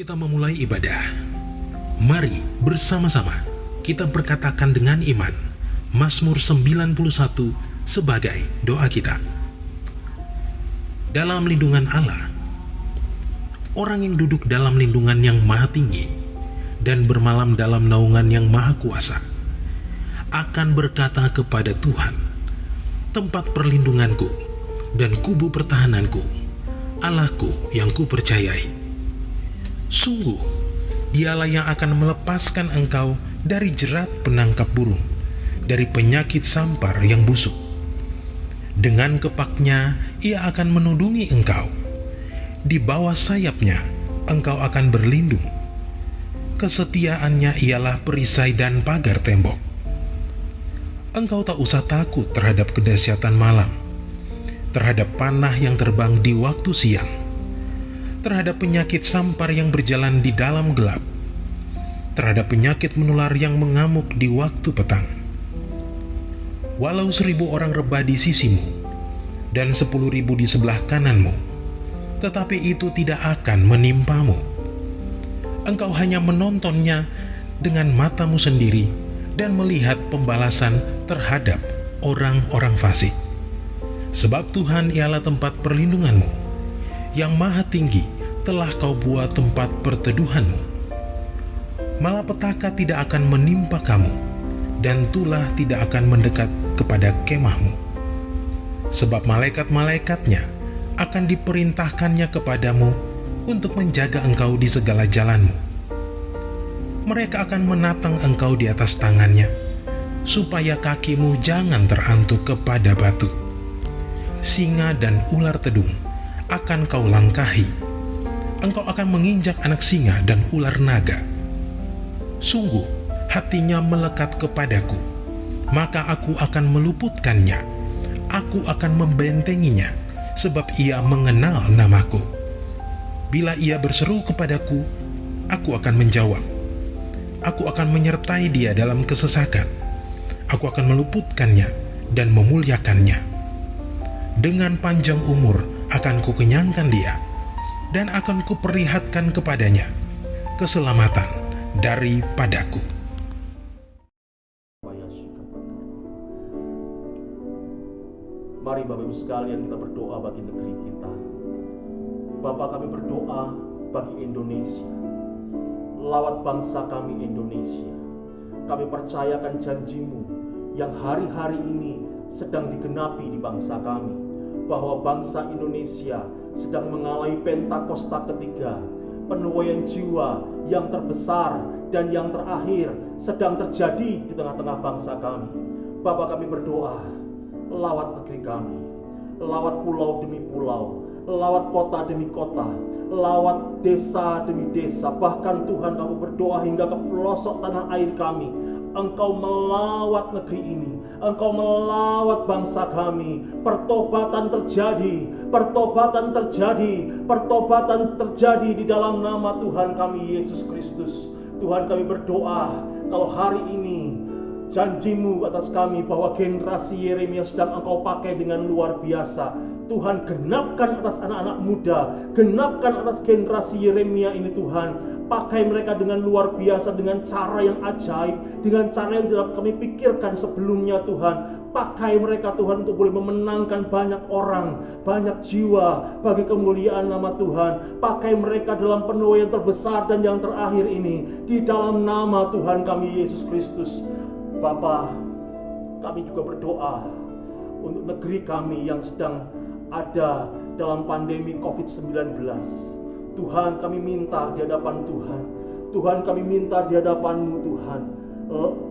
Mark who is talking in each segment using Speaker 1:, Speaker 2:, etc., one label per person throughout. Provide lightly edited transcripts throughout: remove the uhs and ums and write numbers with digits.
Speaker 1: kita memulai ibadah, mari bersama-sama kita berkatakan dengan iman Mazmur 91 sebagai doa kita. Dalam lindungan Allah, orang yang duduk dalam lindungan yang maha tinggi dan bermalam dalam naungan yang maha kuasa akan berkata kepada Tuhan, tempat perlindunganku dan kubu pertahananku, Allahku yang kupercayai. Sungguh, dialah yang akan melepaskan engkau dari jerat penangkap burung, dari penyakit sampar yang busuk. Dengan kepaknya ia akan menudungi engkau. Di bawah sayapnya engkau akan berlindung. Kesetiaannya ialah perisai dan pagar tembok. Engkau tak usah takut terhadap kedahsyatan malam, terhadap panah yang terbang di waktu siang, terhadap penyakit sampar yang berjalan di dalam gelap, terhadap penyakit menular yang mengamuk di waktu petang. Walau 1000 orang rebah di sisimu dan 10.000 di sebelah kananmu, tetapi itu tidak akan menimpamu. Engkau hanya menontonnya dengan matamu sendiri dan melihat pembalasan terhadap orang-orang fasik. Sebab Tuhan ialah tempat perlindunganmu, yang maha tinggi telah kau buat tempat perteduhanmu. Malapetaka tidak akan menimpa kamu, dan tulah tidak akan mendekat kepada kemahmu. Sebab malaikat-malaikatnya akan diperintahkannya kepadamu untuk menjaga engkau di segala jalanmu. Mereka akan menatang engkau di atas tangannya, supaya kakimu jangan terantuk kepada batu. Singa dan ular tedung akan kau langkahi. Engkau akan menginjak anak singa dan ular naga. Sungguh, hatinya melekat kepadaku, maka aku akan meluputkannya. Aku akan membentenginya, sebab ia mengenal namaku. Bila ia berseru kepadaku, aku akan menjawab. Aku akan menyertai dia dalam kesesakan. Aku akan meluputkannya dan memuliakannya. Dengan panjang umur akan kukenyangkan dia, dan akan kuperlihatkan kepadanya keselamatan daripadaku.
Speaker 2: Mari Bapak Ibu sekalian kita berdoa bagi negeri kita. Bapak, kami berdoa bagi Indonesia. Lawat bangsa kami Indonesia. Kami percayakan janji-Mu yang hari-hari ini sedang digenapi di bangsa kami, bahwa bangsa Indonesia sedang mengalami Pentakosta ketiga, penuaian jiwa yang terbesar dan yang terakhir sedang terjadi di tengah-tengah bangsa kami. Bapa, kami berdoa, lawat negeri kami, lawat pulau demi pulau, lawat kota demi kota, lawat desa demi desa, bahkan Tuhan kami berdoa hingga ke pelosok tanah air kami. Engkau melawat negeri ini, Engkau melawat bangsa kami. Pertobatan terjadi, pertobatan terjadi, pertobatan terjadi di dalam nama Tuhan kami Yesus Kristus. Tuhan, kami berdoa kalau hari ini janji-Mu atas kami bahwa generasi Yeremia sedang Engkau pakai dengan luar biasa. Tuhan, genapkan atas anak-anak muda, genapkan atas generasi Yeremia ini Tuhan. Pakai mereka dengan luar biasa, dengan cara yang ajaib, dengan cara yang tidak kami pikirkan sebelumnya Tuhan. Pakai mereka Tuhan untuk boleh memenangkan banyak orang, banyak jiwa bagi kemuliaan nama Tuhan. Pakai mereka dalam penuaian terbesar dan yang terakhir ini, di dalam nama Tuhan kami Yesus Kristus. Bapa, kami juga berdoa untuk negeri kami yang sedang ada dalam pandemi COVID-19. Tuhan, kami minta di hadapan Tuhan. Tuhan, kami minta di hadapan-Mu Tuhan.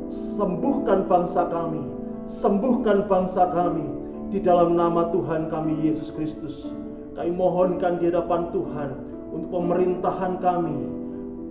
Speaker 2: Sembuhkan bangsa kami. Sembuhkan bangsa kami. Di dalam nama Tuhan kami Yesus Kristus. Kami mohonkan di hadapan Tuhan untuk pemerintahan kami,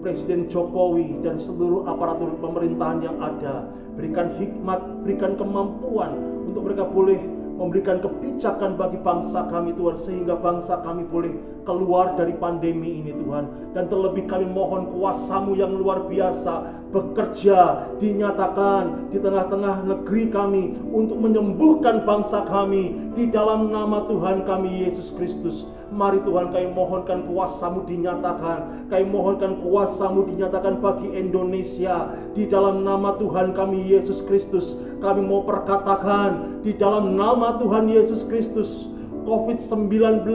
Speaker 2: Presiden Jokowi dan seluruh aparatur pemerintahan yang ada. Berikan hikmat, berikan kemampuan untuk mereka boleh memberikan kebijakan bagi bangsa kami Tuhan, sehingga bangsa kami boleh keluar dari pandemi ini Tuhan. Dan terlebih kami mohon kuasa-Mu yang luar biasa bekerja, dinyatakan di tengah-tengah negeri kami untuk menyembuhkan bangsa kami di dalam nama Tuhan kami Yesus Kristus. Mari Tuhan, kami mohonkan kuasa-Mu dinyatakan. Kami mohonkan kuasa-Mu dinyatakan bagi Indonesia. Di dalam nama Tuhan kami Yesus Kristus, kami mau perkatakan di dalam nama Tuhan Yesus Kristus, COVID-19,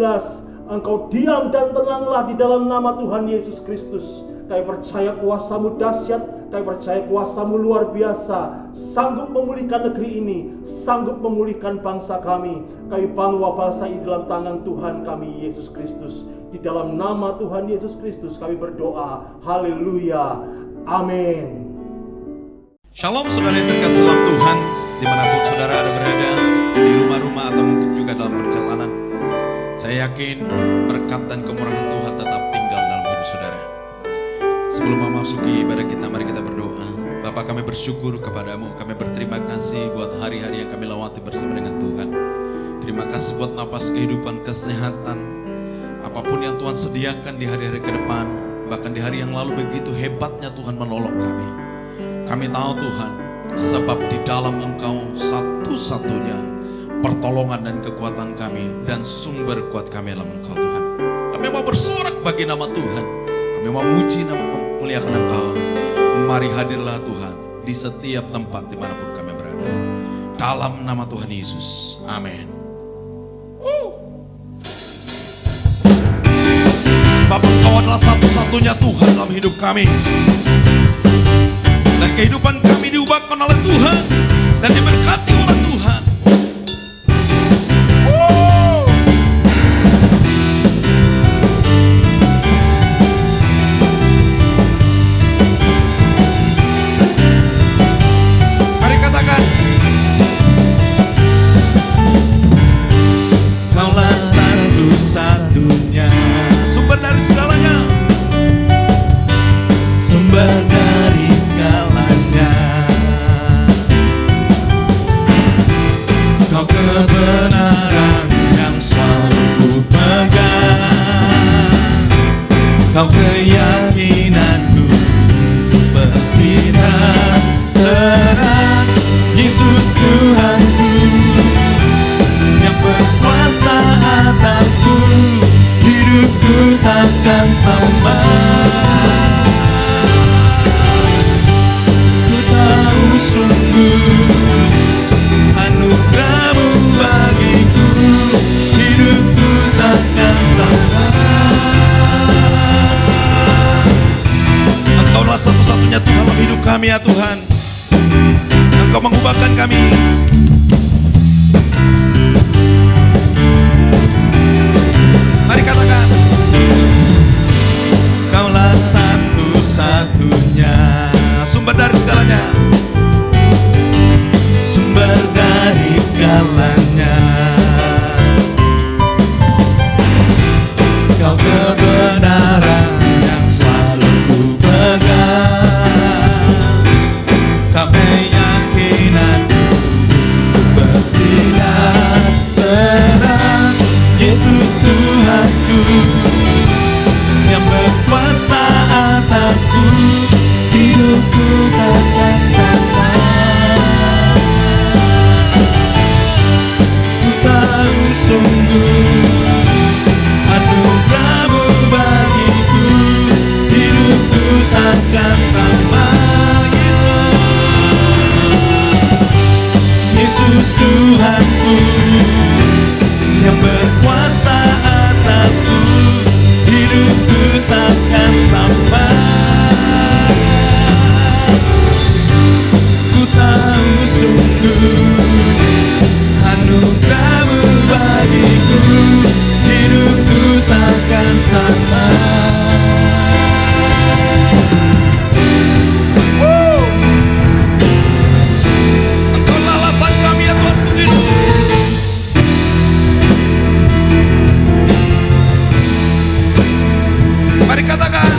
Speaker 2: Engkau diam dan tenanglah di dalam nama Tuhan Yesus Kristus. Kami percaya kuasa-Mu dahsyat, kami percaya kuasa-Mu luar biasa, sanggup memulihkan negeri ini, sanggup memulihkan bangsa kami. Kami bawa bangsa ini dalam tangan Tuhan kami Yesus Kristus. Di dalam nama Tuhan Yesus Kristus kami berdoa. Haleluya. Amin.
Speaker 3: Shalom saudara yang terkasih dalam Tuhan, dimanapun saudara ada berada, di rumah-rumah atau mungkin juga dalam perjalanan. Saya yakin berkat dan kemurahan Tuhan tetap tinggal dalam hidup saudara. Sebelum memasuki ibadah kita, mari kita berdoa. Bapa, kami bersyukur kepadamu, kami berterima kasih buat hari-hari yang kami lewati bersama dengan Tuhan. Terima kasih buat napas kehidupan, kesehatan, apapun yang Tuhan sediakan di hari-hari ke depan. Bahkan di hari yang lalu begitu hebatnya Tuhan menolong kami. Kami tahu Tuhan, sebab di dalam Engkau satu-satunya pertolongan dan kekuatan kami, dan sumber kuat kami dalam Engkau Tuhan. Kami mau bersorak bagi nama Tuhan, kami mau muji nama memuliakan Engkau. Mari hadirlah Tuhan di setiap tempat dimanapun kami berada. Dalam nama Tuhan Yesus, amin. Sebab Engkau adalah satu-satunya Tuhan dalam hidup kami. Dan kehidupan kami diubahkan oleh Tuhan dan diberkati oleh Tuhan. Mari katakan, Kaulah satu-satunya sumber dari segalanya, sumber dari segalanya. Kau kebenaran yang selalu ku pegang, Kau keyakinanku untuk bersinar terang. Yesus Tuhanku yang berkuasa atasku, hidupku takkan sama. Ku tahu sungguh anugerah-Mu bagiku, hidupku takkan sama. Engkaulah satu-satunya Tuhan dalam hidup kami ya Tuhan. Engkau mengubahkan kami. Mari katakan, Kaulah satu-satunya sumber dari segalanya, sumber dari segalanya. Kau kebenaran yang selalu ku pegang, Kau keyakinanku untuk bersinar terang. Yesus Tuhanku yang berkuasa atasku, hidupku takkan sama. Ku tahu sungguh anugerah-Mu bagiku, hidupku takkan sama. Yesus Tuhanku yang berkuasa atasku, hidupku takkan sama. Ku tahu sungguh anugerah-Mu bagiku, hidupku takkan sama. Engkaulah alasan kami ya Tuhan untuk hidup. Mari katakan,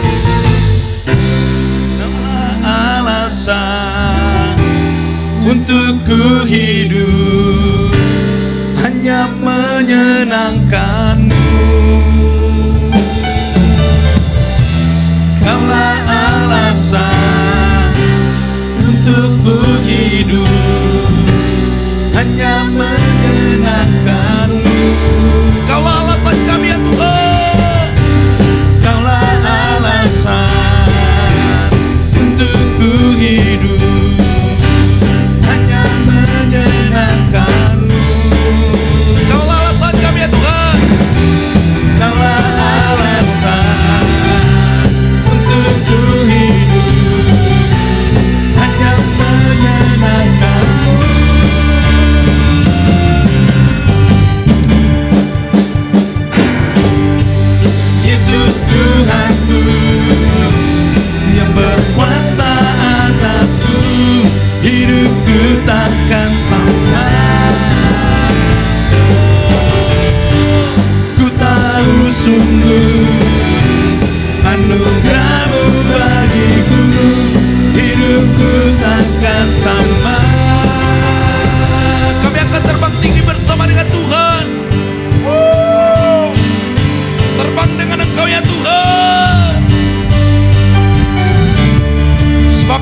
Speaker 3: Engkaulah alasan untuk ku hidup, hanya menyenangkan-Mu. Kaulah alasan untuk ku hidup, hanya menyenangkan-Mu. Kaulah alasan kami ya Tuhan.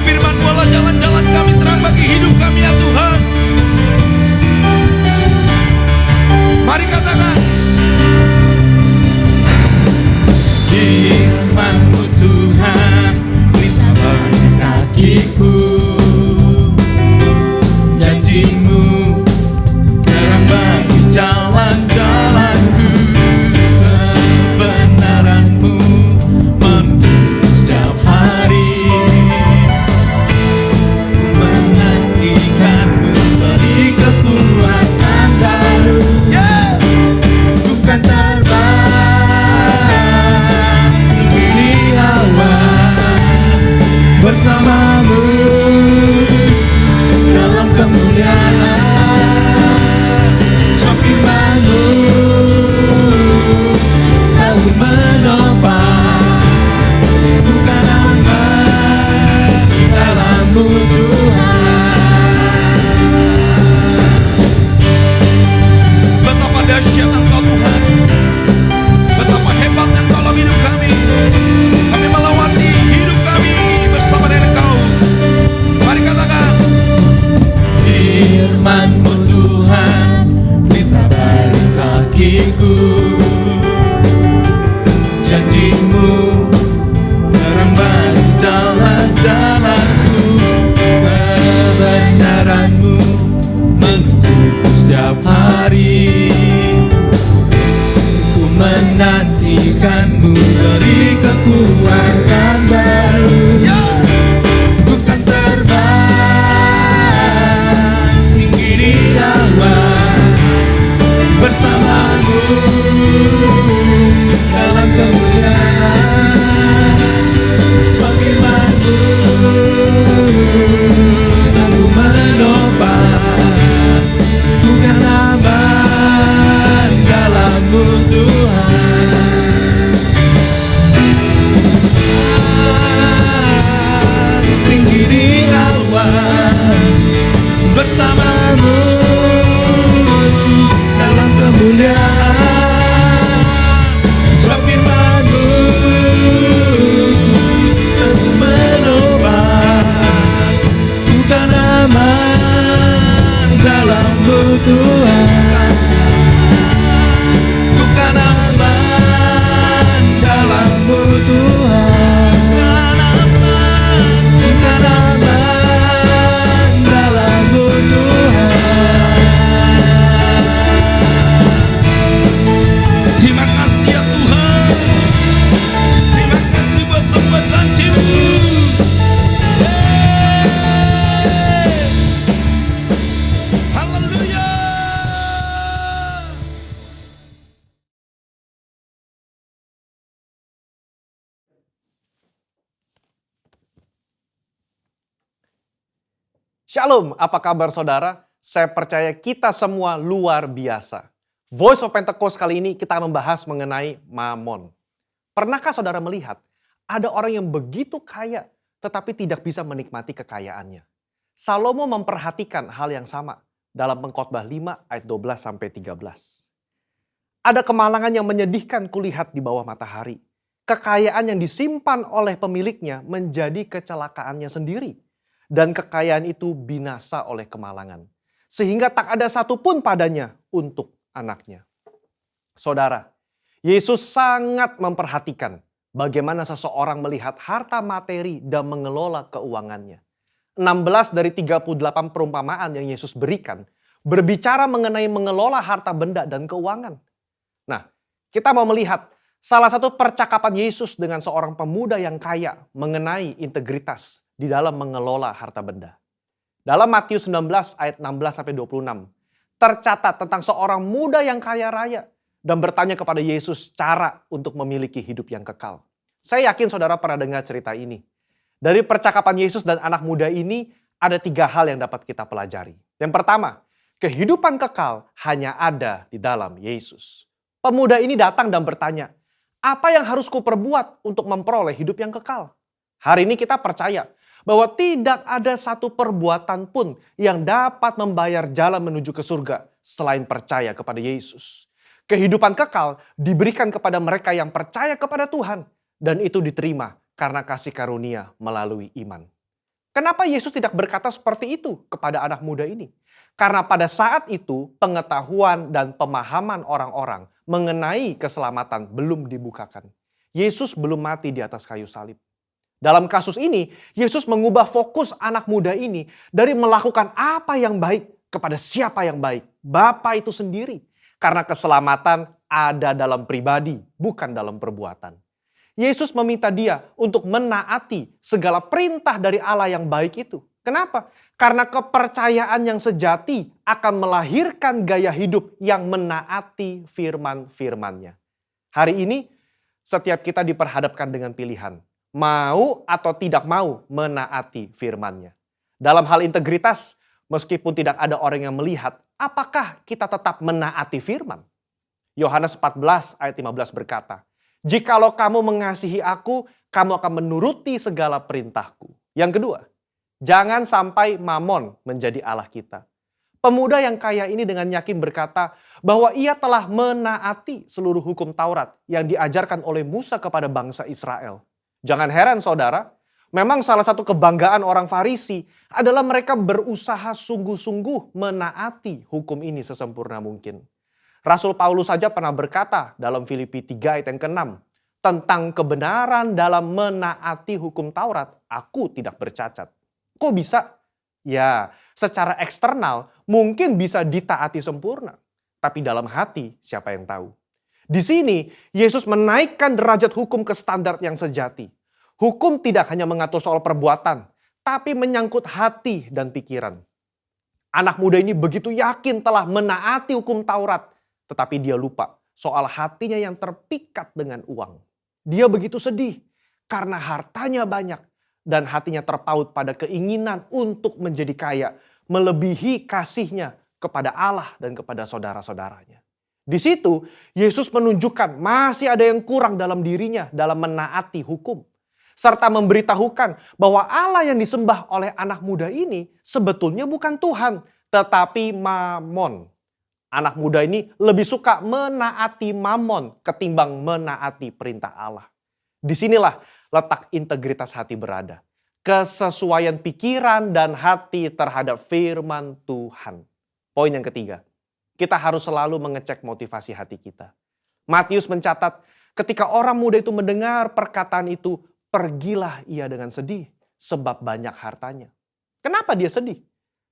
Speaker 3: firman-Mu adalah jalan-jalan kami, terang bagi hidup kami ya Tuhan. Mari katakan, firman-Mu Tuhan, pelita bagi kakiku. Janji-Mu terang bagi jalan-jalanku. Kebenaran-Mu menuntun setiap hari. Ku menantikan-Mu beri kekuatan baru. Bukan terbang tinggi di awan, bersama-Mu dalam kemuliaan. Sebab firman-Mu lalu menopang, bukan aman dalam-Mu Tuhan. Betapa dahsyat Engkau Tuhan, betapa hebatnya Engkau dalam hidup kami. Kami melewati hidup kami bersama dengan Engkau. Mari katakan, firman-Mu Tuhan, pelita bagi kakiku. Janji-Mu terang bagi jalan-jalanku. Kebenaran-Mu menuntunku setiap hari. Ku menantikan-Mu beri kekuatan baru. Bukan terbang tinggi di awan, bersama-Mu dalam kemuliaan. Sebab firman-Mu lalu menopang, bukan aman dalam-Mu Tuhan. Tinggi di awan, bersama-Mu dalam kemuliaan. Sebab firman-Mu tentu menopang, bukan aman dalam-Mu Tuhan. Bukan aman dalam-Mu Tuhan. Bukan aman dalam-Mu Tuhan. Terima kasih ya Tuhan. Terima kasih buat semua janji-Mu. Haleluya.
Speaker 4: Shalom, apa kabar saudara? Saya percaya kita semua luar biasa. Voice of Pentecost kali ini kita membahas mengenai Mamon. Pernahkah saudara melihat ada orang yang begitu kaya tetapi tidak bisa menikmati kekayaannya? Salomo memperhatikan hal yang sama dalam Pengkhotbah 5 ayat 12-13. Ada kemalangan yang menyedihkan kulihat di bawah matahari. Kekayaan yang disimpan oleh pemiliknya menjadi kecelakaannya sendiri. Dan kekayaan itu binasa oleh kemalangan. Sehingga tak ada satupun padanya untuk anaknya. Saudara, Yesus sangat memperhatikan bagaimana seseorang melihat harta materi dan mengelola keuangannya. 16 dari 38 perumpamaan yang Yesus berikan berbicara mengenai mengelola harta benda dan keuangan. Nah, kita mau melihat salah satu percakapan Yesus dengan seorang pemuda yang kaya mengenai integritas di dalam mengelola harta benda. Dalam Matius 19 ayat 16-26, tercatat tentang seorang muda yang kaya raya dan bertanya kepada Yesus cara untuk memiliki hidup yang kekal. Saya yakin saudara pernah dengar cerita ini. Dari percakapan Yesus dan anak muda ini ada 3 hal yang dapat kita pelajari. Yang pertama, kehidupan kekal hanya ada di dalam Yesus. Pemuda ini datang dan bertanya, apa yang harus kuperbuat untuk memperoleh hidup yang kekal? Hari ini kita percaya bahwa tidak ada satu perbuatan pun yang dapat membayar jalan menuju ke surga selain percaya kepada Yesus. Kehidupan kekal diberikan kepada mereka yang percaya kepada Tuhan dan itu diterima karena kasih karunia melalui iman. Kenapa Yesus tidak berkata seperti itu kepada anak muda ini? Karena pada saat itu pengetahuan dan pemahaman orang-orang mengenai keselamatan belum dibukakan. Yesus belum mati di atas kayu salib. Dalam kasus ini, Yesus mengubah fokus anak muda ini dari melakukan apa yang baik kepada siapa yang baik. Bapa itu sendiri. Karena keselamatan ada dalam pribadi, bukan dalam perbuatan. Yesus meminta dia untuk menaati segala perintah dari Allah yang baik itu. Kenapa? Karena kepercayaan yang sejati akan melahirkan gaya hidup yang menaati firman-firmannya. Hari ini, setiap kita diperhadapkan dengan pilihan. Mau atau tidak mau menaati firman-Nya. Dalam hal integritas, meskipun tidak ada orang yang melihat, apakah kita tetap menaati firman? Yohanes 14 ayat 15 berkata, "Jikalau kamu mengasihi aku, kamu akan menuruti segala perintahku." Yang kedua, jangan sampai mamon menjadi Allah kita. Pemuda yang kaya ini dengan yakin berkata bahwa ia telah menaati seluruh hukum Taurat yang diajarkan oleh Musa kepada bangsa Israel. Jangan heran saudara, memang salah satu kebanggaan orang Farisi adalah mereka berusaha sungguh-sungguh menaati hukum ini sesempurna mungkin. Rasul Paulus saja pernah berkata dalam Filipi 3 ayat yang ke-6, tentang kebenaran dalam menaati hukum Taurat, aku tidak bercacat. Kok bisa? Ya, secara eksternal mungkin bisa ditaati sempurna. Tapi dalam hati siapa yang tahu? Di sini Yesus menaikkan derajat hukum ke standar yang sejati. Hukum tidak hanya mengatur soal perbuatan, tapi menyangkut hati dan pikiran. Anak muda ini begitu yakin telah menaati hukum Taurat, tetapi dia lupa soal hatinya yang terpikat dengan uang. Dia begitu sedih karena hartanya banyak dan hatinya terpaut pada keinginan untuk menjadi kaya, melebihi kasihnya kepada Allah dan kepada saudara-saudaranya. Di situ Yesus menunjukkan masih ada yang kurang dalam dirinya dalam menaati hukum. Serta memberitahukan bahwa Allah yang disembah oleh anak muda ini sebetulnya bukan Tuhan, tetapi Mamon. Anak muda ini lebih suka menaati Mamon ketimbang menaati perintah Allah. Disinilah letak integritas hati berada. Kesesuaian pikiran dan hati terhadap firman Tuhan. Poin yang ketiga. Kita harus selalu mengecek motivasi hati kita. Matius mencatat, ketika orang muda itu mendengar perkataan itu, pergilah ia dengan sedih sebab banyak hartanya. Kenapa dia sedih?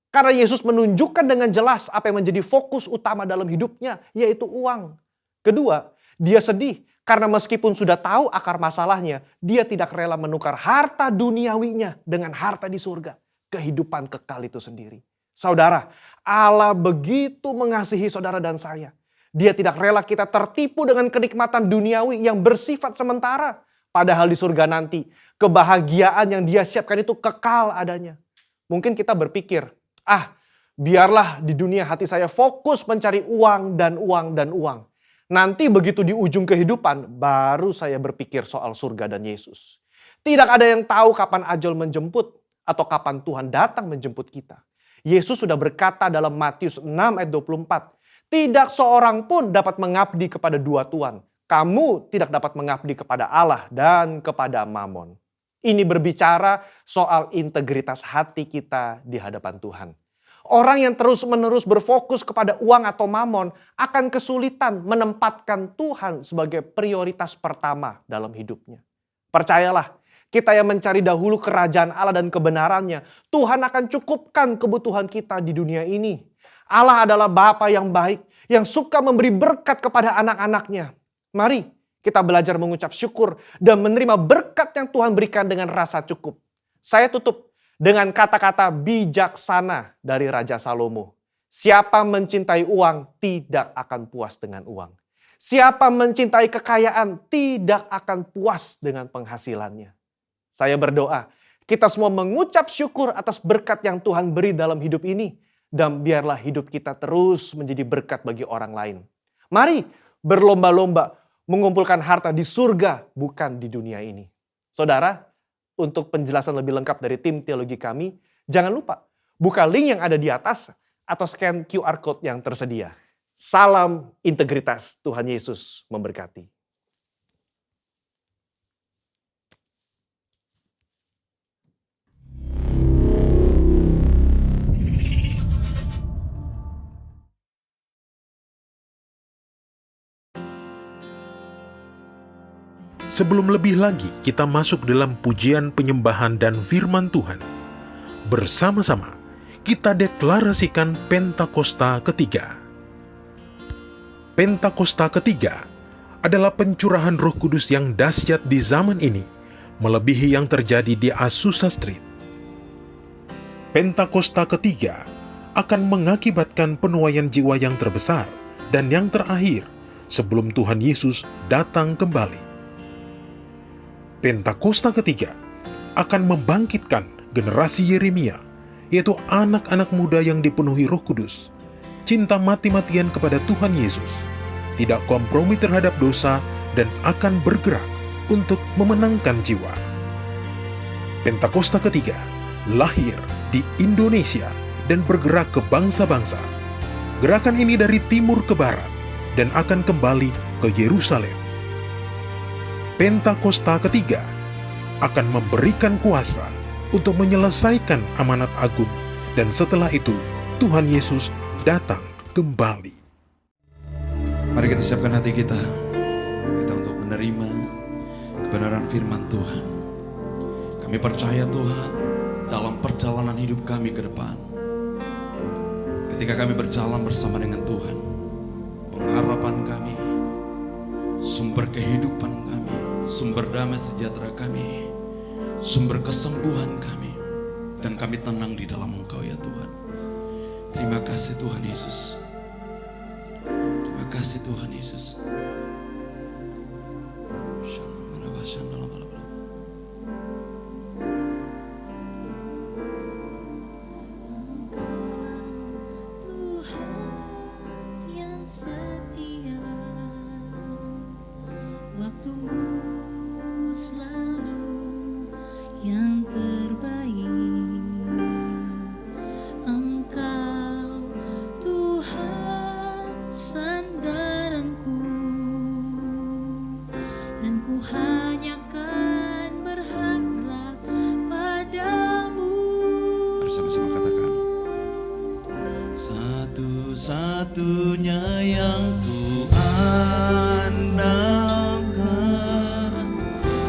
Speaker 4: Karena Yesus menunjukkan dengan jelas apa yang menjadi fokus utama dalam hidupnya, yaitu uang. Kedua, dia sedih karena meskipun sudah tahu akar masalahnya, dia tidak rela menukar harta duniawinya dengan harta di surga. Kehidupan kekal itu sendiri. Saudara, Allah begitu mengasihi saudara dan saya. Dia tidak rela kita tertipu dengan kenikmatan duniawi yang bersifat sementara. Padahal di surga nanti, kebahagiaan yang dia siapkan itu kekal adanya. Mungkin kita berpikir, biarlah di dunia hati saya fokus mencari uang dan uang dan uang. Nanti begitu di ujung kehidupan, baru saya berpikir soal surga dan Yesus. Tidak ada yang tahu kapan ajal menjemput atau kapan Tuhan datang menjemput kita. Yesus sudah berkata dalam Matius 6 ayat 24, tidak seorang pun dapat mengabdi kepada dua tuan. Kamu tidak dapat mengabdi kepada Allah dan kepada Mamon. Ini berbicara soal integritas hati kita di hadapan Tuhan. Orang yang terus-menerus berfokus kepada uang atau mamon akan kesulitan menempatkan Tuhan sebagai prioritas pertama dalam hidupnya. Percayalah, kita yang mencari dahulu kerajaan Allah dan kebenarannya, Tuhan akan cukupkan kebutuhan kita di dunia ini. Allah adalah Bapa yang baik, yang suka memberi berkat kepada anak-anaknya. Mari kita belajar mengucap syukur dan menerima berkat yang Tuhan berikan dengan rasa cukup. Saya tutup dengan kata-kata bijaksana dari Raja Salomo. Siapa mencintai uang tidak akan puas dengan uang. Siapa mencintai kekayaan tidak akan puas dengan penghasilannya. Saya berdoa, kita semua mengucap syukur atas berkat yang Tuhan beri dalam hidup ini. Dan biarlah hidup kita terus menjadi berkat bagi orang lain. Mari berlomba-lomba mengumpulkan harta di surga, bukan di dunia ini. Saudara, untuk penjelasan lebih lengkap dari tim teologi kami, jangan lupa buka link yang ada di atas atau scan QR Code yang tersedia. Salam integritas, Tuhan Yesus memberkati.
Speaker 1: Sebelum lebih lagi kita masuk dalam pujian penyembahan dan firman Tuhan, bersama-sama kita deklarasikan Pentakosta ketiga. Pentakosta ketiga adalah pencurahan Roh Kudus yang dahsyat di zaman ini, melebihi yang terjadi di Azusa Street. Pentakosta ketiga akan mengakibatkan penuaian jiwa yang terbesar dan yang terakhir sebelum Tuhan Yesus datang kembali. Pentakosta ketiga akan membangkitkan generasi Yeremia, yaitu anak-anak muda yang dipenuhi Roh Kudus, cinta mati-matian kepada Tuhan Yesus, tidak kompromi terhadap dosa, dan akan bergerak untuk memenangkan jiwa. Pentakosta ketiga lahir di Indonesia dan bergerak ke bangsa-bangsa. Gerakan ini dari timur ke barat dan akan kembali ke Yerusalem. Pentakosta ketiga akan memberikan kuasa untuk menyelesaikan amanat agung, dan setelah itu Tuhan Yesus datang kembali.
Speaker 3: Mari kita siapkan hati kita untuk menerima kebenaran firman Tuhan. Kami percaya Tuhan, dalam perjalanan hidup kami ke depan, ketika kami berjalan bersama dengan Tuhan, pengharapan kami, sumber kehidupan kami, sumber damai sejahtera kami, sumber kesembuhan kami, dan kami tenang di dalam Engkau ya Tuhan. Terima kasih Tuhan Yesus. Terima kasih Tuhan Yesus.
Speaker 5: Setia, waktumu selalu yang terbaik. Engkau Tuhan sandaranku, dan ku hanya kan berharap padamu.
Speaker 3: Mari sama-sama katakan. Satu-satunya yang ku andalkan,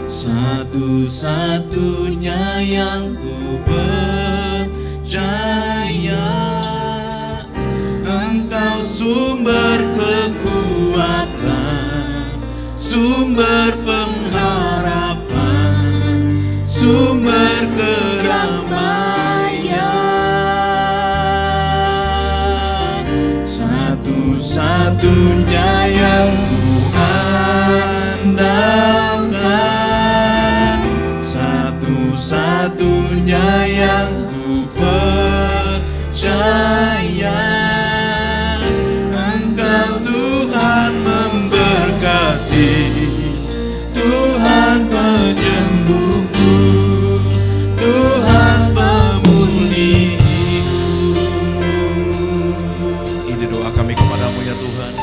Speaker 3: satu-satunya yang ku percaya, Engkau sumber kekuatan, sumber pengharapan, sumber keramaian. Satu-satunya yang ku andalkan, satu-satunya yang ku percaya, Engkau Tuhan memberkati, Tuhan penyembuhku, Tuhan pemulihku. Ini doa kami kepadamu ya Tuhan.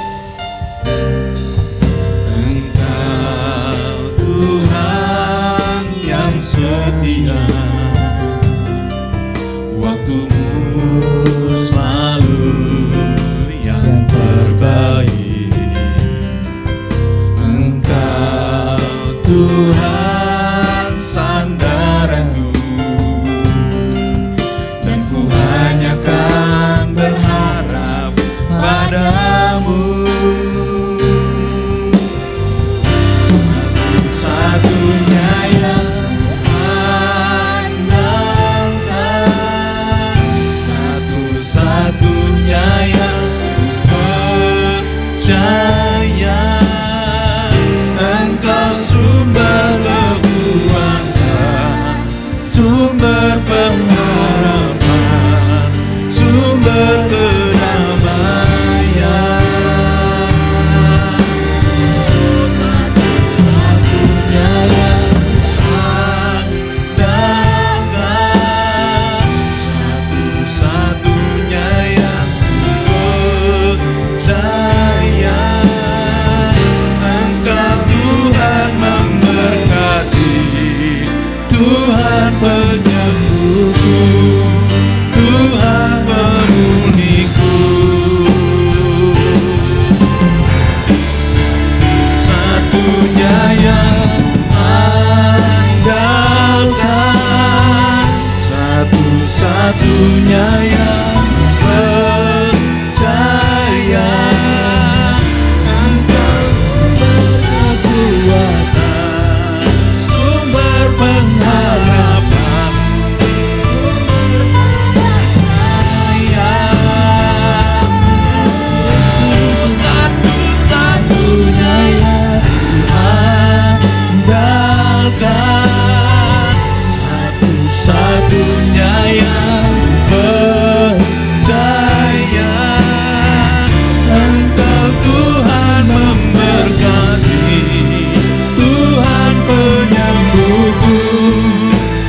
Speaker 3: satu-satunya yang percaya. Engkau berkekuatan, sumber pengharapan, satu-satunya yang andalkan, satu-satunya yang percaya. Engkau Tuhan memberkati, Tuhan penyembuhku,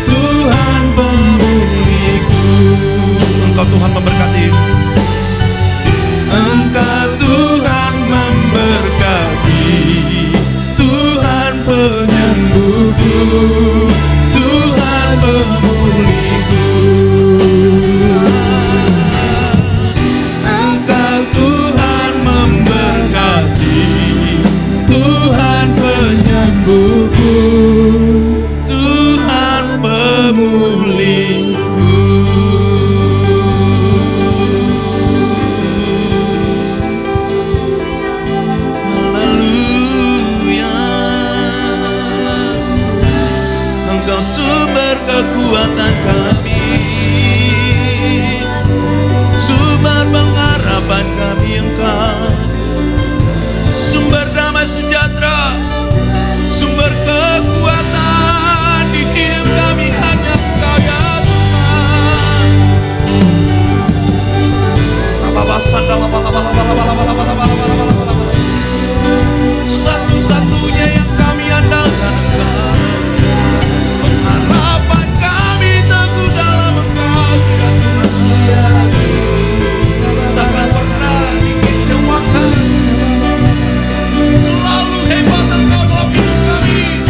Speaker 3: Tuhan pemulihku. Engkau Tuhan memberkati, Engkau Tuhan memberkati, Tuhan penyembuhku, Tuhan pemulihku. Engkau Tuhan memberkati, Tuhan penyembuhku, Tuhan pemulihku. Haleluya. Engkau sumber kekuatan kami, sumber pengharapan kami. Engkau sumber damai sejahtera, sumber kekuatan di hidup kami. Hanya Engkau ya Tuhan. Satu-satunya yang kami andalkan Engkau, pengharapan kami teguh dalam Engkau ya Tuhan. Takkan pernah dikecewakan, selalu hebat Engkau dalam hidup kami,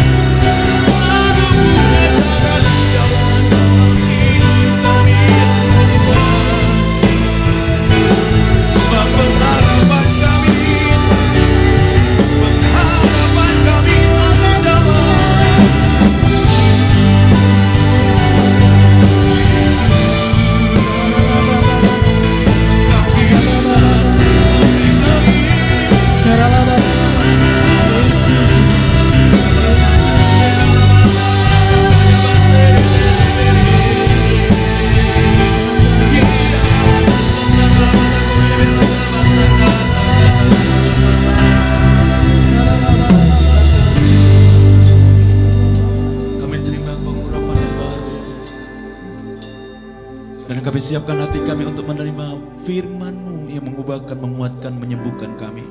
Speaker 3: selalu punya cara di jalan dalam hidup kami ya Tuhan. Sebab pengharapan kami teguh dalam kami terima pengurapan yang baru, dan kami siapkan hati kami untuk menerima firman-Mu yang mengubahkan, menguatkan, menyembuhkan kami.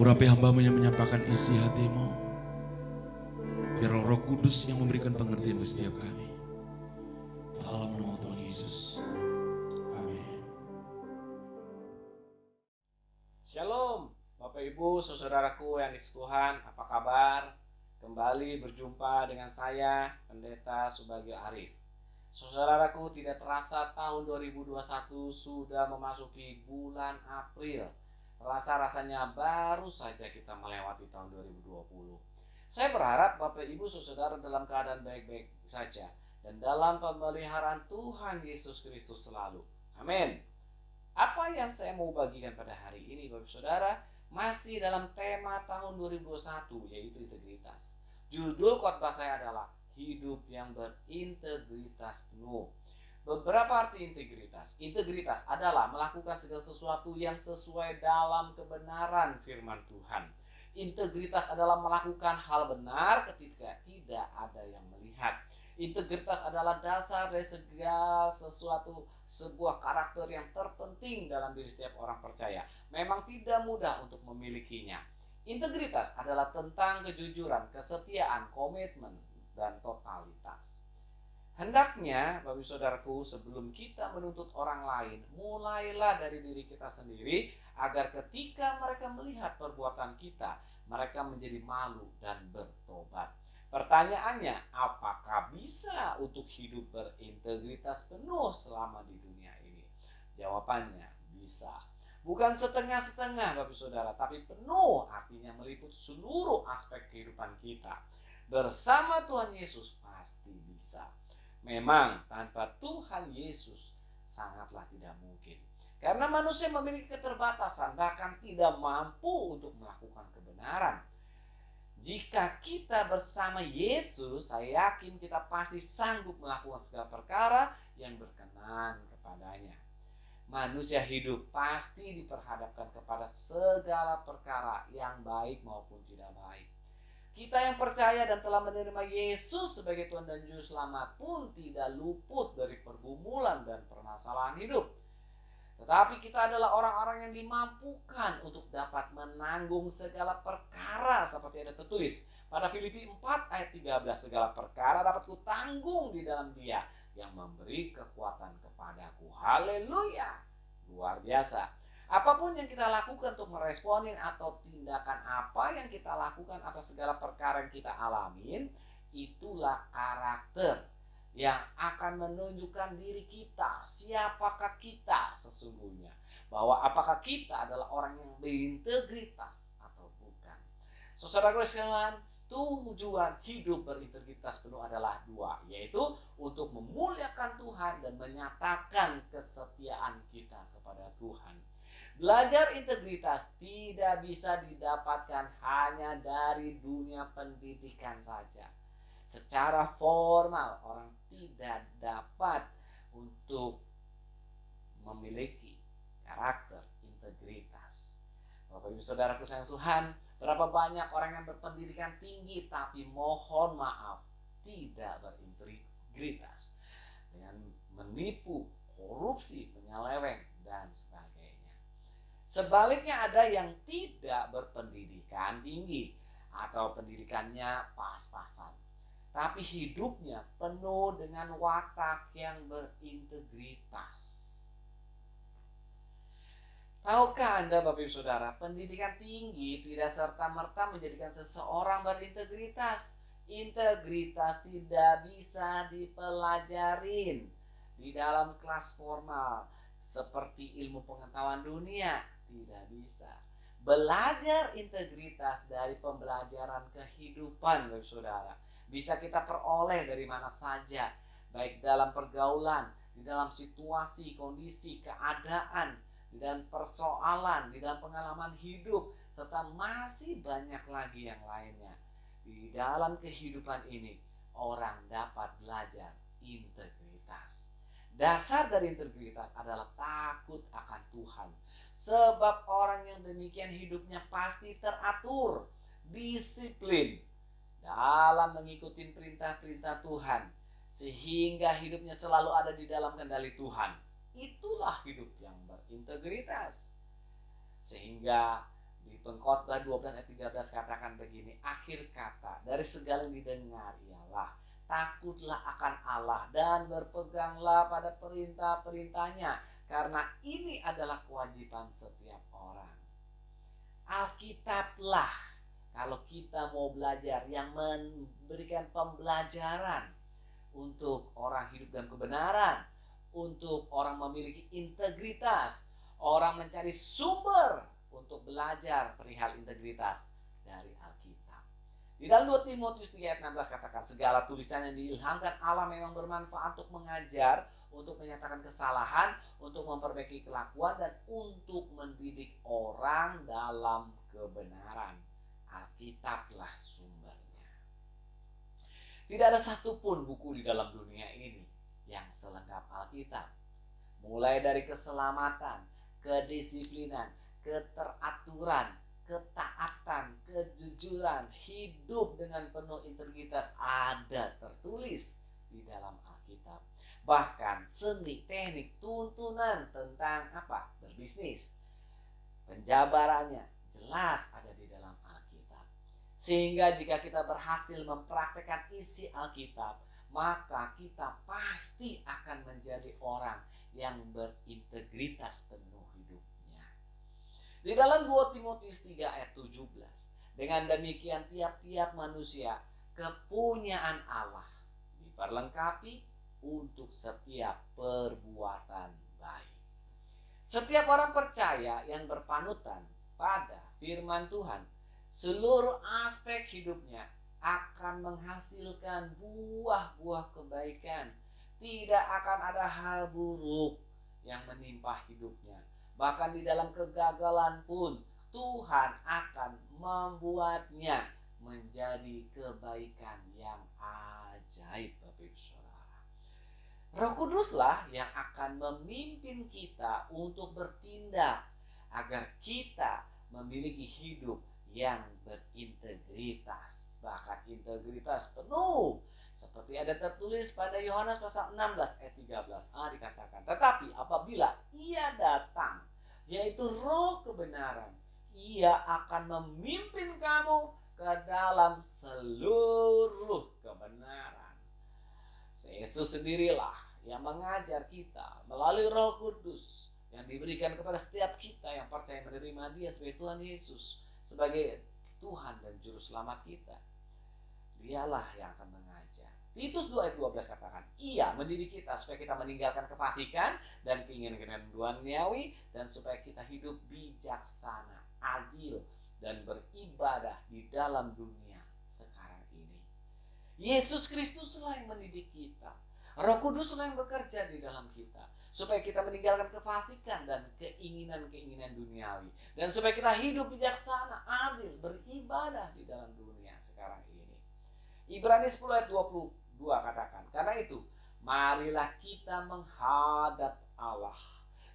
Speaker 3: Urapi hamba-Mu yang menyampaikan isi hati-Mu, biarlah Roh Kudus yang memberikan pengertian di setiap kami. Dalam nama Tuhan Yesus, amin.
Speaker 6: Shalom, Bapak Ibu, saudaraku yang dikasihi Tuhan, apa kabar? Kembali berjumpa dengan saya, Pendeta Subagio Arif. Saudaraku, tidak terasa tahun 2021 sudah memasuki bulan April. Rasa-rasanya baru saja kita melewati tahun 2020. Saya berharap Bapak Ibu saudara dalam keadaan baik-baik saja dan dalam pemeliharaan Tuhan Yesus Kristus selalu. Amin. Apa yang saya mau bagikan pada hari ini Bapak Saudara masih dalam tema tahun 2021, yaitu integritas. Judul khotbah saya adalah hidup yang berintegritas penuh. Beberapa arti integritas. Integritas adalah melakukan segala sesuatu yang sesuai dalam kebenaran firman Tuhan. Integritas adalah melakukan hal benar ketika tidak ada yang melihat. Integritas adalah dasar dari segala sesuatu, sebuah karakter yang terpenting dalam diri setiap orang percaya. Memang tidak mudah untuk memilikinya. Integritas adalah tentang kejujuran, kesetiaan, komitmen, dan totalitas. Hendaknya, Bapak Saudaraku, sebelum kita menuntut orang lain, mulailah dari diri kita sendiri, agar ketika mereka melihat perbuatan kita, mereka menjadi malu dan bertobat. Pertanyaannya, apakah bisa untuk hidup berintegritas penuh selama di dunia ini? Jawabannya, bisa. Bukan setengah-setengah Bapak Saudara, tapi penuh, artinya meliput seluruh aspek kehidupan kita. Bersama Tuhan Yesus pasti bisa. Memang tanpa Tuhan Yesus sangatlah tidak mungkin. Karena manusia memiliki keterbatasan, bahkan tidak mampu untuk melakukan kebenaran. Jika kita bersama Yesus, saya yakin kita pasti sanggup melakukan segala perkara yang berkenan kepadanya. Manusia hidup pasti diperhadapkan kepada segala perkara yang baik maupun tidak baik. Kita yang percaya dan telah menerima Yesus sebagai Tuhan dan Juru Selamat pun tidak luput dari pergumulan dan permasalahan hidup. Tetapi kita adalah orang-orang yang dimampukan untuk dapat menanggung segala perkara seperti ada tertulis pada Filipi 4 ayat 13, segala perkara dapat kutanggung di dalam Dia yang memberi kekuatan kepadaku. Haleluya. Luar biasa. Apapun yang kita lakukan untuk meresponin atau tindakan apa yang kita lakukan atas segala perkara yang kita alamin, itulah karakter yang akan menunjukkan diri kita, siapakah kita sesungguhnya, bahwa apakah kita adalah orang yang berintegritas atau bukan. Saudara-saudara sekalian, tujuan hidup berintegritas penuh adalah dua, yaitu untuk memuliakan Tuhan dan menyatakan kesetiaan kita kepada Tuhan. Belajar integritas tidak bisa didapatkan hanya dari dunia pendidikan saja. Secara formal orang tidak dapat untuk memiliki karakter integritas. Bapak Ibu Saudaraku sayang Tuhan, berapa banyak orang yang berpendidikan tinggi tapi mohon maaf tidak berintegritas, dengan menipu, korupsi, menyeleweng dan sebagainya. Sebaliknya ada yang tidak berpendidikan tinggi atau pendidikannya pas-pasan, tapi hidupnya penuh dengan watak yang berintegritas. Tahukah Anda Bapak Ibu Saudara, pendidikan tinggi tidak serta-merta menjadikan seseorang berintegritas. Integritas tidak bisa dipelajarin di dalam kelas formal seperti ilmu pengetahuan dunia, tidak bisa. Belajar integritas dari pembelajaran kehidupan Bapak Ibu Saudara. Bisa kita peroleh dari mana saja, baik dalam pergaulan, di dalam situasi, kondisi, keadaan, di dalam persoalan, di dalam pengalaman hidup, serta masih banyak lagi yang lainnya. Di dalam kehidupan ini, orang dapat belajar integritas. Dasar dari integritas adalah takut akan Tuhan. Sebab orang yang demikian hidupnya pasti teratur, disiplin dalam mengikuti perintah-perintah Tuhan, sehingga hidupnya selalu ada di dalam kendali Tuhan. Itulah hidup yang berintegritas. Sehingga di Pengkhotbah 12 ayat 13 katakan begini, akhir kata dari segala yang didengar ialah takutlah akan Allah dan berpeganglah pada perintah-perintahnya, karena ini adalah kewajiban setiap orang. Alkitablah kalau kita mau belajar, yang memberikan pembelajaran untuk orang hidup dalam kebenaran, untuk orang memiliki integritas, orang mencari sumber untuk belajar perihal integritas dari Alkitab. Di dalam 2 Timotius 3 ayat 16 katakan, segala tulisan yang diilhamkan Allah memang bermanfaat untuk mengajar, untuk menyatakan kesalahan, untuk memperbaiki kelakuan, dan untuk mendidik orang dalam kebenaran. Alkitablah sumbernya. Tidak ada satupun buku di dalam dunia ini yang selengkap Alkitab. Mulai dari keselamatan, kedisiplinan, keteraturan, ketaatan, kejujuran, hidup dengan penuh integritas ada tertulis di dalam Alkitab. Bahkan seni, teknik, tuntunan tentang apa? Berbisnis, penjabarannya jelas ada di dalam Alkitab. Sehingga jika kita berhasil mempraktekkan isi Alkitab, maka kita pasti akan menjadi orang yang berintegritas penuh hidupnya. Di dalam 2 Timotius 3 ayat 17, dengan demikian tiap-tiap manusia kepunyaan Allah diperlengkapi untuk setiap perbuatan baik. Setiap orang percaya yang berpanutan pada firman Tuhan, seluruh aspek hidupnya akan menghasilkan buah-buah kebaikan, tidak akan ada hal buruk yang menimpa hidupnya. Bahkan di dalam kegagalan pun Tuhan akan membuatnya menjadi kebaikan yang ajaib, Bapak Ibu Saudara. Roh Kuduslah yang akan memimpin kita untuk bertindak agar kita memiliki hidup yang berintegritas, bahkan integritas penuh, seperti ada tertulis pada Yohanes pasal 16 ayat 13a dikatakan, tetapi apabila Ia datang, yaitu Roh kebenaran, Ia akan memimpin kamu ke dalam seluruh kebenaran. Yesus sendirilah yang mengajar kita melalui Roh Kudus yang diberikan kepada setiap kita yang percaya menerima Dia sebagai Tuhan Yesus, sebagai Tuhan dan Juru Selamat kita. Dialah yang akan mengajar. Titus 2 ayat 12 katakan, Ia mendidik kita supaya kita meninggalkan kefasikan dan keinginan duniawi, dan supaya kita hidup bijaksana, adil, dan beribadah di dalam dunia sekarang ini. Yesus Kristuslah yang mendidik kita. Roh Kuduslah yang bekerja di dalam kita supaya kita meninggalkan kefasikan dan keinginan-keinginan duniawi, dan supaya kita hidup bijaksana, adil, beribadah di dalam dunia sekarang ini. Ibrani 10 ayat 22 katakan, karena itu marilah kita menghadap Allah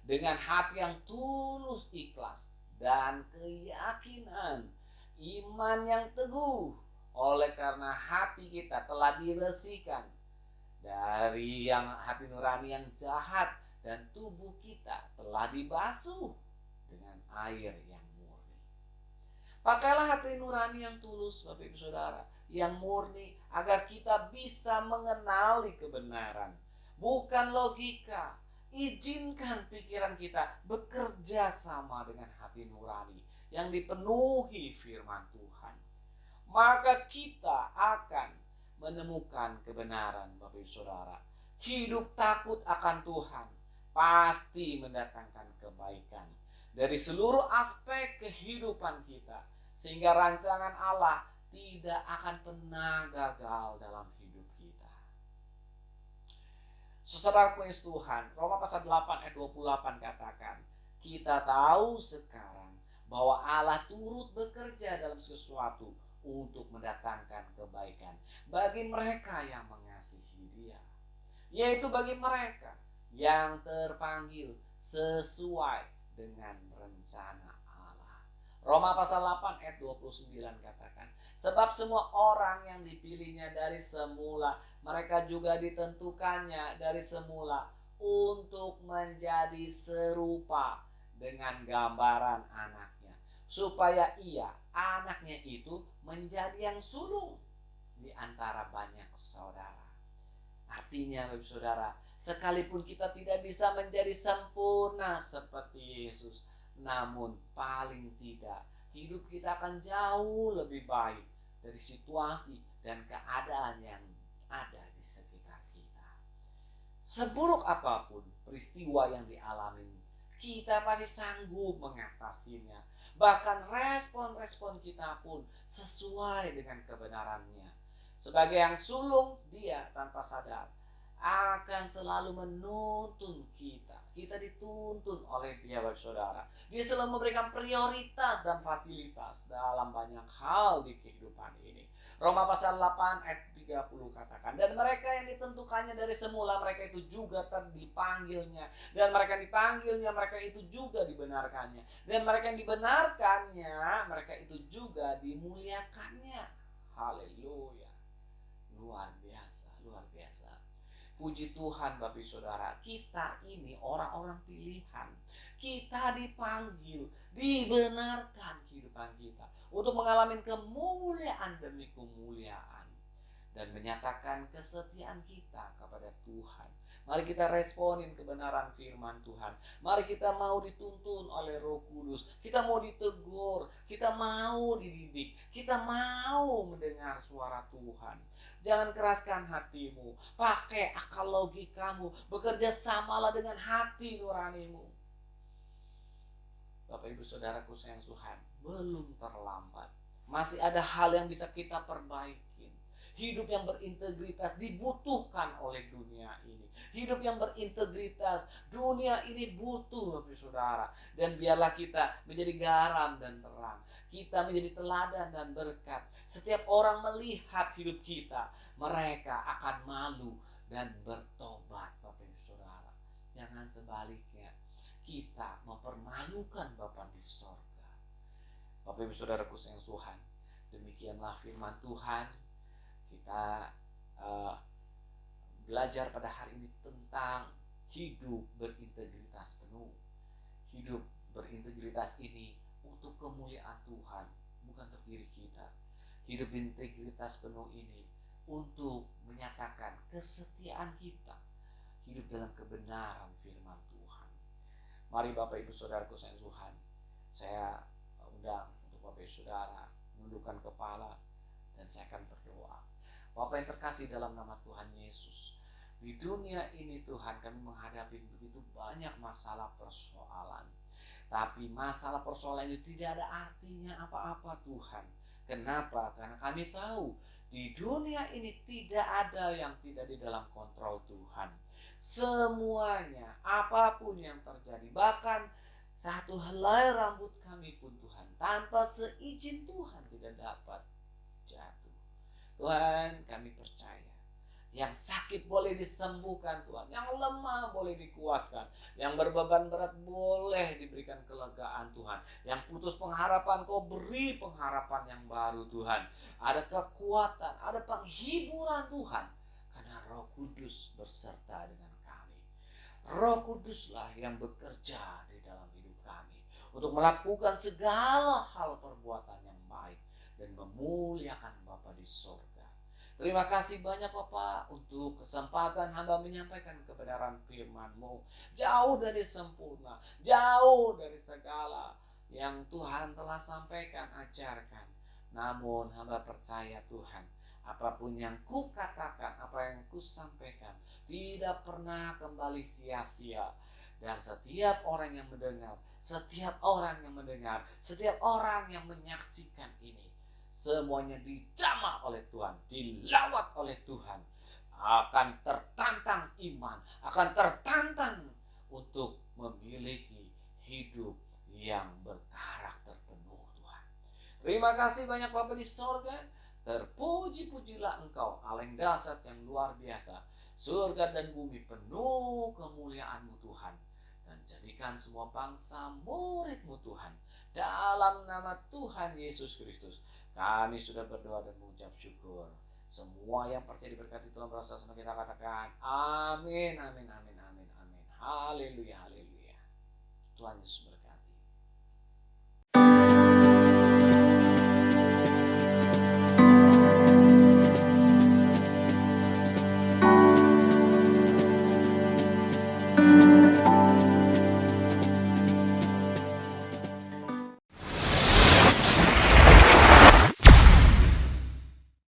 Speaker 6: dengan hati yang tulus ikhlas dan keyakinan, iman yang teguh, oleh karena hati kita telah dibersihkan dari yang hati nurani yang jahat, dan tubuh kita telah dibasuh dengan air yang murni. Pakailah hati nurani yang tulus, Bapak Ibu Saudara, yang murni, agar kita bisa mengenali kebenaran, bukan logika. Izinkan pikiran kita bekerja sama dengan hati nurani yang dipenuhi firman Tuhan. Maka kita akan menemukan kebenaran, Bapak Ibu Saudara. Hidup takut akan Tuhan pasti mendatangkan kebaikan dari seluruh aspek kehidupan kita, sehingga rancangan Allah tidak akan pernah gagal dalam hidup kita. Saudaraku yang Tuhan, Roma pasal 8 ayat 28 katakan, kita tahu sekarang bahwa Allah turut bekerja dalam sesuatu untuk mendatangkan kebaikan bagi mereka yang mengasihi Dia, yaitu bagi mereka yang terpanggil sesuai dengan rencana Allah. Roma pasal 8 ayat 29 katakan, sebab semua orang yang dipilihnya dari semula, mereka juga ditentukannya dari semula untuk menjadi serupa dengan gambaran anaknya, supaya ia, anaknya itu, menjadi yang sulung di antara banyak saudara. Artinya, Bapak Saudara, sekalipun kita tidak bisa menjadi sempurna seperti Yesus, namun paling tidak hidup kita akan jauh lebih baik dari situasi dan keadaan yang ada di sekitar kita. Seburuk apapun peristiwa yang dialami, kita pasti sanggup mengatasinya. Bahkan respon-respon kita pun sesuai dengan kebenarannya. Sebagai yang sulung, Dia tanpa sadar akan selalu menuntun kita. Kita dituntun oleh Dia, Bapak Saudara. Dia selalu memberikan prioritas dan fasilitas dalam banyak hal di kehidupan ini. Roma pasal 8 ayat 30 katakan, dan mereka yang ditentukannya dari semula, mereka itu juga dipanggilnya. Dan mereka yang dipanggilnya, mereka itu juga dibenarkannya. Dan mereka yang dibenarkannya, mereka itu juga dimuliakannya. Haleluya. Luar biasa, luar biasa. Puji Tuhan, Bapak Saudara, kita ini orang-orang pilihan. Kita dipanggil, dibenarkan kehidupan kita untuk mengalami kemuliaan demi kemuliaan dan menyatakan kesetiaan kita kepada Tuhan. Mari kita responin kebenaran firman Tuhan. Mari kita mau dituntun oleh Roh Kudus. Kita mau ditegur, kita mau dididik, kita mau mendengar suara Tuhan. Jangan keraskan hatimu, pakai akal logikamu, bekerja samalah dengan hati nuranimu. Bapak Ibu Saudaraku sayang Tuhan, belum terlambat. Masih ada hal yang bisa kita perbaiki. Hidup yang berintegritas dibutuhkan oleh dunia ini. Hidup yang berintegritas, dunia ini butuh Bapak Saudara. Dan biarlah kita menjadi garam dan terang. Kita menjadi teladan dan berkat. Setiap orang melihat hidup kita, mereka akan malu dan bertobat Bapak Saudara. Jangan sebaliknya, kita mempermalukan Bapa di sorga. Bapak Ibu Saudaraku yang Tuhan, demikianlah firman Tuhan. Kita belajar pada hari ini tentang hidup berintegritas penuh. Hidup berintegritas ini untuk kemuliaan Tuhan, bukan untuk diri kita. Hidup berintegritas penuh ini untuk menyatakan kesetiaan kita, hidup dalam kebenaran firman Tuhan. Mari Bapak Ibu Saudaraku sayang Tuhan, saya undang untuk Bapak Ibu Saudara menundukkan kepala dan saya akan berdoa. Bapak yang terkasih dalam nama Tuhan Yesus, di dunia ini Tuhan kami menghadapi begitu banyak masalah persoalan. Tapi masalah persoalan itu tidak ada artinya apa-apa Tuhan. Kenapa? Karena kami tahu di dunia ini tidak ada yang tidak di dalam kontrol Tuhan. Semuanya, apapun yang terjadi, bahkan satu helai rambut kami pun Tuhan, tanpa seizin Tuhan tidak dapat jatuh. Tuhan, kami percaya yang sakit boleh disembuhkan Tuhan, yang lemah boleh dikuatkan, yang berbeban berat boleh diberikan kelegaan Tuhan, yang putus pengharapan Kau beri pengharapan yang baru Tuhan. Ada kekuatan, ada penghiburan Tuhan, karena Roh Kudus berserta dengan kami. Roh Kuduslah yang bekerja di dalam hidup kami untuk melakukan segala hal perbuatan yang baik dan memuliakan Bapa di sorga. Terima kasih banyak Bapak untuk kesempatan hamba menyampaikan kebenaran firman-Mu. Jauh dari sempurna, jauh dari segala yang Tuhan telah sampaikan, ajarkan. Namun hamba percaya Tuhan, apapun yang ku katakan, apa yang ku sampaikan, tidak pernah kembali sia-sia. Dan setiap orang yang mendengar, setiap orang yang menyaksikan ini, semuanya dijamah oleh Tuhan, dilawat oleh Tuhan, akan tertantang iman, akan tertantang untuk memiliki hidup yang berkarakter penuh Tuhan. Terima kasih banyak Bapa di sorga. Terpuji-pujilah Engkau, Allah yang dahsyat yang luar biasa. Surga dan bumi penuh kemuliaan-Mu Tuhan. Dan jadikan semua bangsa murid-Mu Tuhan. Dalam nama Tuhan Yesus Kristus, kami sudah berdoa dan mengucap syukur. Semua yang percaya diberkati dalam rasa sama kita katakan amin, amin, amin, amin, amin. Haleluya, haleluya. Tuhan Yesus berkati.